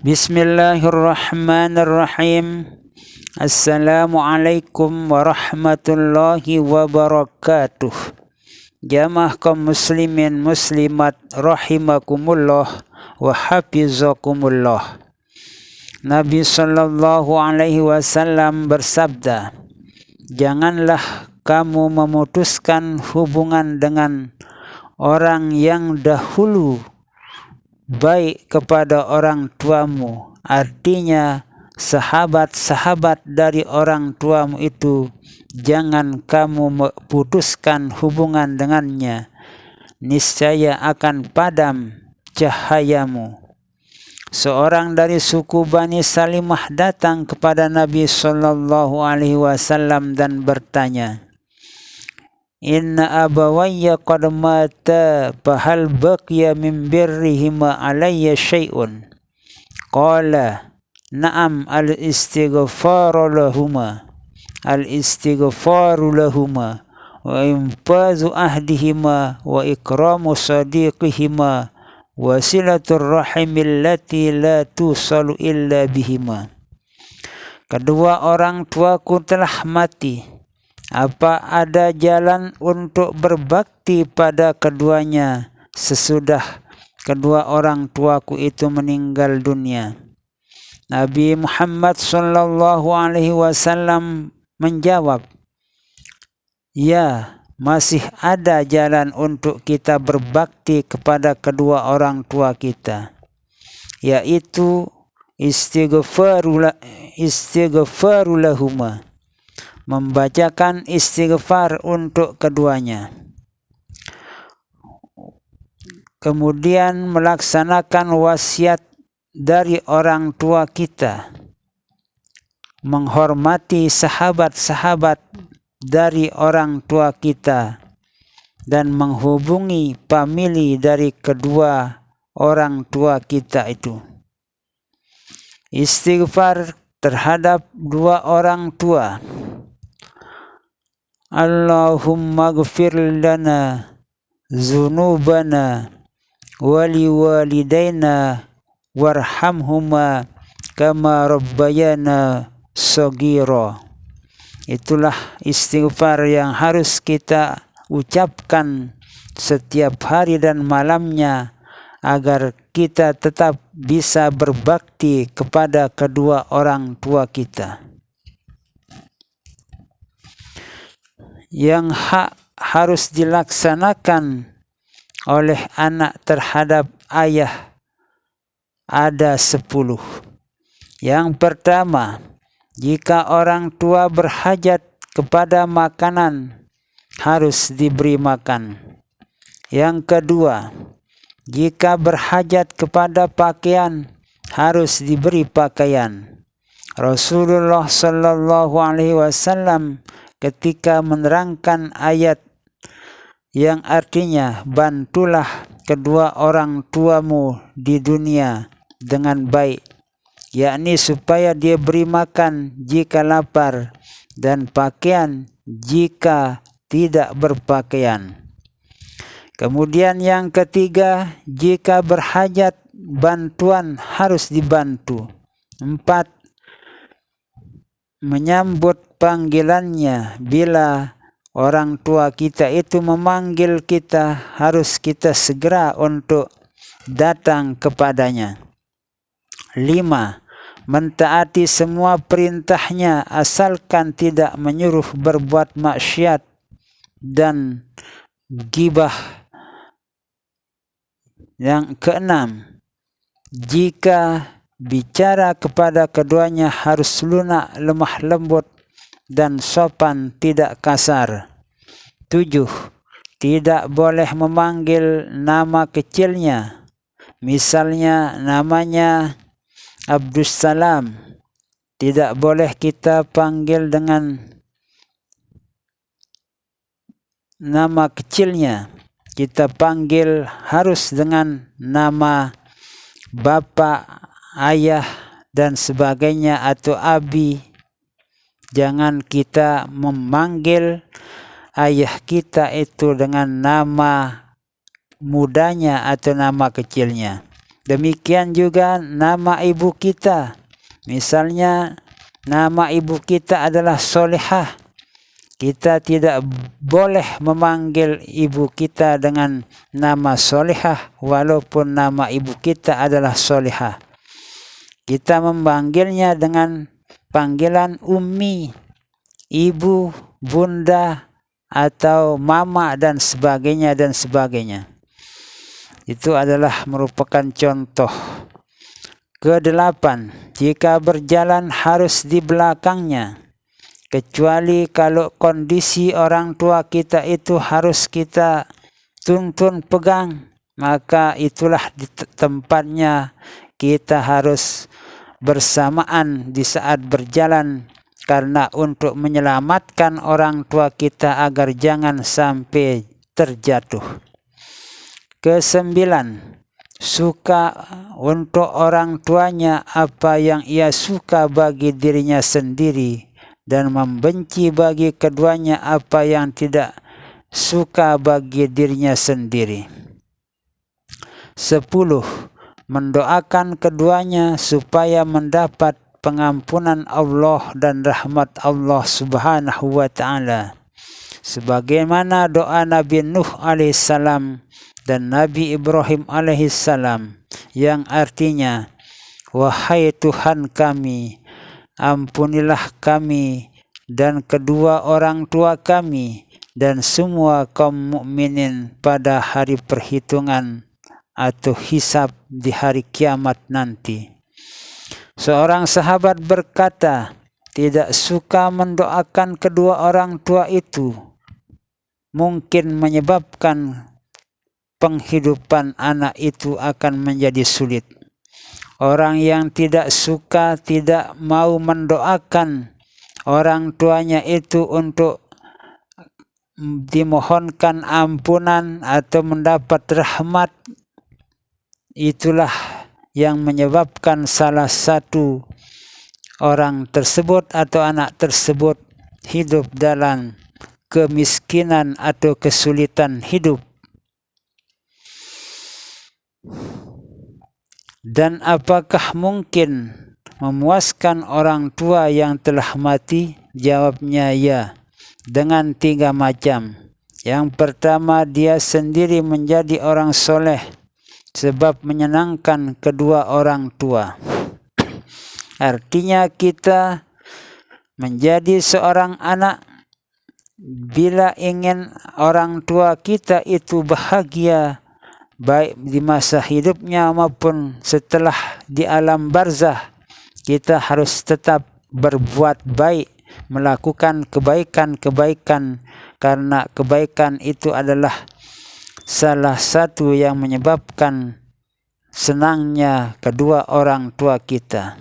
Bismillahirrahmanirrahim. Assalamualaikum warahmatullahi wabarakatuh. Jamaah kaum muslimin muslimat rahimakumullah wa hafizakumullah. Nabi sallallahu alaihi wasallam bersabda, "Janganlah kamu memutuskan hubungan dengan orang yang dahulu baik kepada orang tuamu." Artinya, sahabat-sahabat dari orang tuamu itu jangan kamu putuskan hubungan dengannya, niscaya akan padam cahayamu. Seorang dari suku Bani Salimah datang kepada Nabi sallallahu alaihi wasallam dan bertanya, "Inna abawayya qad mata fahal baqiya min birrihima alayya syai'un?" Qala, "Na'am al-istighfaru lahuma wa infazu ahdihima wa ikramu sadiqihima wa silatur rahim allati la tusalu illa bihima." Kedua orang tuaku telah mati. Apa ada jalan untuk berbakti pada keduanya sesudah kedua orang tuaku itu meninggal dunia? Nabi Muhammad sallallahu alaihi wasallam menjawab, "Ya, masih ada jalan untuk kita berbakti kepada kedua orang tua kita, yaitu istighfaru lahuma, membacakan istighfar untuk keduanya, kemudian melaksanakan wasiat dari orang tua kita, menghormati sahabat-sahabat dari orang tua kita, dan menghubungi famili dari kedua orang tua kita itu." Istighfar terhadap dua orang tua. Allahumma ghfir lana zunubana wali walidaina warhamhuma kama rabbayana shaghira. Itulah istighfar yang harus kita ucapkan setiap hari dan malamnya agar kita tetap bisa berbakti kepada kedua orang tua kita. Yang harus dilaksanakan oleh anak terhadap ayah ada 10. Yang pertama, jika orang tua berhajat kepada makanan, harus diberi makan. Yang kedua, jika berhajat kepada pakaian, harus diberi pakaian. Rasulullah sallallahu alaihi wasallam ketika menerangkan ayat yang artinya bantulah kedua orang tuamu di dunia dengan baik, yakni supaya dia beri makan jika lapar dan pakaian jika tidak berpakaian. Kemudian yang ketiga, jika berhajat bantuan harus dibantu. 4. Menyambut panggilannya. Bila orang tua kita itu memanggil kita, harus kita segera untuk datang kepadanya. 5. Mentaati semua perintahnya asalkan tidak menyuruh berbuat maksiat dan ghibah. Yang keenam, jika bicara kepada keduanya harus lunak, lemah lembut, dan sopan, tidak kasar. 7. Tidak boleh memanggil nama kecilnya. Misalnya namanya Abdussalam, tidak boleh kita panggil dengan nama kecilnya. Kita panggil harus dengan nama bapak, ayah, dan sebagainya, atau abi. Jangan kita memanggil ayah kita itu dengan nama mudanya atau nama kecilnya. Demikian juga nama ibu kita. Misalnya nama ibu kita adalah Solihah. Kita tidak boleh memanggil ibu kita dengan nama Solihah walaupun nama ibu kita adalah Solihah. Kita memanggilnya dengan panggilan Ummi, ibu, bunda, atau mama dan sebagainya dan sebagainya. Itu adalah merupakan contoh. Kedelapan, jika berjalan harus di belakangnya, kecuali kalau kondisi orang tua kita itu harus kita tuntun pegang, maka itulah di tempatnya kita harus bersamaan di saat berjalan, karena untuk menyelamatkan orang tua kita agar jangan sampai terjatuh. Kesembilan, suka untuk orang tuanya apa yang ia suka bagi dirinya sendiri, dan membenci bagi keduanya apa yang tidak suka bagi dirinya sendiri. 10. Mendoakan keduanya supaya mendapat pengampunan Allah dan rahmat Allah Subhanahu wa ta'ala, sebagaimana doa Nabi Nuh alaihissalam dan Nabi Ibrahim alaihissalam, yang artinya, wahai Tuhan kami, ampunilah kami dan kedua orang tua kami dan semua kaum mukminin pada hari perhitungan atau hisab di hari kiamat nanti. Seorang sahabat berkata, tidak suka mendoakan kedua orang tua itu mungkin menyebabkan penghidupan anak itu akan menjadi sulit. Orang yang tidak suka, tidak mau mendoakan orang tuanya itu untuk dimohonkan ampunan atau mendapat rahmat, itulah yang menyebabkan salah satu orang tersebut atau anak tersebut hidup dalam kemiskinan atau kesulitan hidup. Dan apakah mungkin memuaskan orang tua yang telah mati? Jawabnya ya, dengan 3 macam. Yang pertama, dia sendiri menjadi orang soleh sebab menyenangkan kedua orang tua. Artinya kita menjadi seorang anak bila ingin orang tua kita itu bahagia, baik di masa hidupnya maupun setelah di alam barzah, kita harus tetap berbuat baik, melakukan kebaikan-kebaikan, karena kebaikan itu adalah salah satu yang menyebabkan senangnya kedua orang tua kita.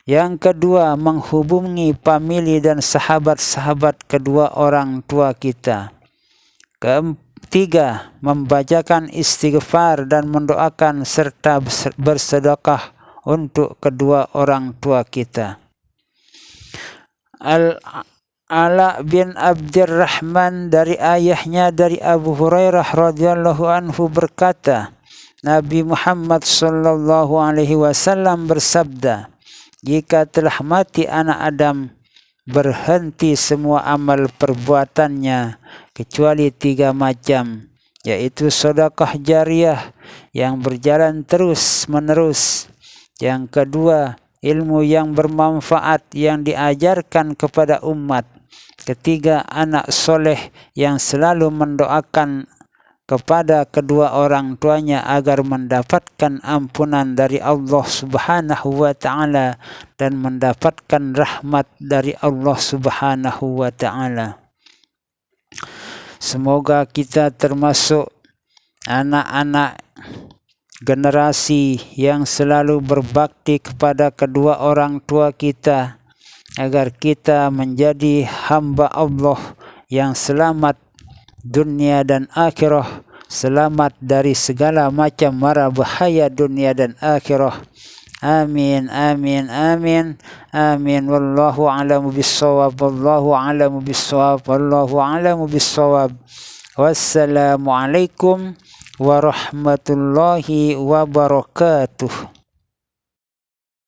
Yang kedua, menghubungi famili dan sahabat-sahabat kedua orang tua kita. Ketiga, membacakan istighfar dan mendoakan serta bersedekah untuk kedua orang tua kita. Ala bin Abdurrahman dari ayahnya dari Abu Hurairah radhiyallahu anhu berkata, Nabi Muhammad sallallahu alaihi wasallam bersabda, jika telah mati anak Adam, berhenti semua amal perbuatannya kecuali 3 macam, yaitu sedekah jariyah yang berjalan terus menerus. Yang kedua, ilmu yang bermanfaat yang diajarkan kepada umat. Ketiga, anak soleh yang selalu mendoakan kepada kedua orang tuanya agar mendapatkan ampunan dari Allah Subhanahu wa ta'ala dan mendapatkan rahmat dari Allah Subhanahu wa ta'ala. Semoga kita termasuk anak-anak generasi yang selalu berbakti kepada kedua orang tua kita, agar kita menjadi hamba Allah yang selamat dunia dan akhirah, selamat dari segala macam mara bahaya dunia dan akhirah. Amin, amin, amin, amin. Wallahu a'lamu bissawab, wallahu a'lamu bissawab, wallahu a'lamu bissawab. Wassalamu alaikum warahmatullahi wabarakatuh.